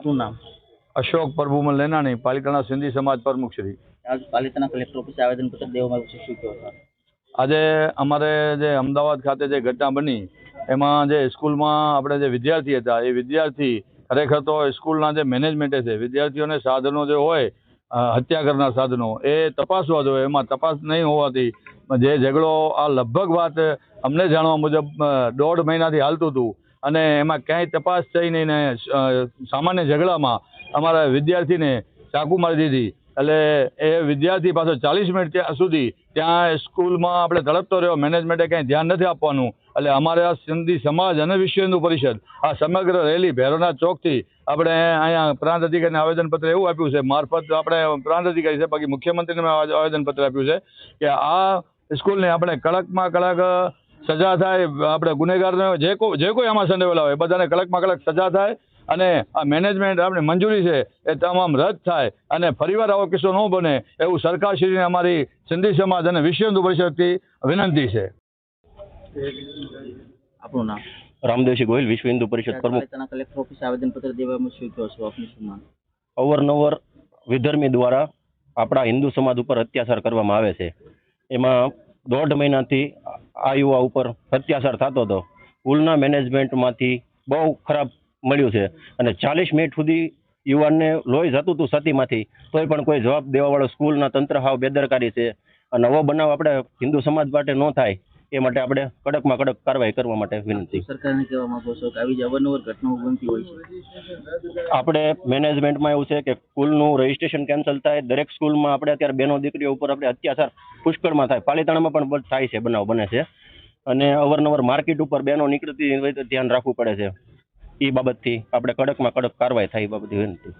આપનું નામ? અશોક પ્રભુમલ લેનાણી, પાલિતાણા સિંધી સમાજ પ્રમુખ શ્રી। આજ પાલિતાણા કલેક્ટર ઓફિસે આવેદનપત્ર દેવામાં આવ્યું છે, શું કહો છો? આજે અમારે જે અમદાવાદ ખાતે જે ઘટના બની એમાં જે સ્કૂલમાં આપણે જે વિદ્યાર્થી હતા એ વિદ્યાર્થી ખરેખર તો સ્કૂલના જે મેનેજમેન્ટે છે વિદ્યાર્થીઓને સાધનો જે હોય હત્યા કરનાર સાધનો એ તપાસવા જોઈએ, એમાં તપાસ નહીં હોવાથી જે ઝઘડો આ લગભગ વાત અમને જાણવા મુજબ 1.5 મહિનાથી હાલતું હતું અને એમાં ક્યાંય તપાસ થઈ નહીં ને સામાન્ય ઝઘડામાં અમારા વિદ્યાર્થીને ચાકુ મારી દીધી। એટલે એ વિદ્યાર્થી પાછો 40 મિનિટ સુધી ત્યાં સ્કૂલમાં આપણે તડપતો રહ્યો, મેનેજમેન્ટે કંઈ ધ્યાન નથી આપવાનું। એટલે અમારે આ સિંધી સમાજ અને વિશ્વ હિન્દુ પરિષદ આ સમગ્ર રેલી ભૈરવનાથ ચોકથી આપણે અહીંયા પ્રાંત અધિકારીને આવેદનપત્ર એવું આપ્યું છે મારફત આપણે પ્રાંત અધિકારી છે, બાકી મુખ્યમંત્રીને આવેદનપત્ર આપ્યું છે કે આ સ્કૂલને આપણે કડકમાં કડક સજા થાય, આપણે ગુનેગારને જે કોઈ આમાં સંડોવાયેલા હોય બધાને કડકમાં કડક સજા થાય અને આ મેનેજમેન્ટ આપણી મંજૂરી છે એ તમામ રદ થાય અને ફરીવાર આવો કિસ્સો ન બને એવું સરકારશ્રીને અમારી સિંધી સમાજ અને વિશ્વ હિન્દુ પરિષદથી વિનંતી છે। આપનું નામ? રામદેવસિંહ ગોહિલ, વિશ્વ હિન્દુ પરિષદ પ્રમુખ। પાલિતાણા કલેક્ટર ઓફિસે આવેદનપત્ર દેવામાં શું કહો છો? આપનું શું નામ? અવારનવાર વિધર્મી દ્વારા આપણા હિન્દુ સમાજ ઉપર અત્યાચાર કરવામાં આવે છે। એમાં 1.5 મહિનાથી આ યુવા ઉપર અત્યાચાર થતો હતો। સ્કૂલના મેનેજમેન્ટમાંથી બહુ ખરાબ મળ્યું છે અને 40 મિનિટ સુધી યુવાનને લોહી જતું હતું છાતીમાંથી, તોય પણ કોઈ જવાબ દેવાવાળો સ્કૂલના તંત્ર હાવ બેદરકારી છે। અને નવો બનાવ આપણે હિન્દુ સમાજ માટે ન થાય એ માટે આપણે કડકમાં કડક કાર્યવાહી કરવા માટે વિનંતી। સરકારને કહેવા માંગો છો કે આવી જ અવારનવાર ઘટનાઓ બનતી હોય છે? આપણે મેનેજમેન્ટમાં એવું છે કે સ્કૂલનું રજીસ્ટ્રેશન કેન્સલ થાય, દરેક સ્કૂલમાં આપણે અત્યારે બહેનો દીકરીઓ ઉપર આપણે અત્યાચાર પુષ્કળમાં થાય, પાલિતાણામાં પણ થાય છે, બનાવ બને છે અને અવારનવાર માર્કેટ ઉપર બહેનો નીકળતી હોય તો ધ્યાન રાખવું પડે છે। એ બાબતથી આપણે કડકમાં કડક કાર્યવાહી થાય એ બાબતે વિનંતી।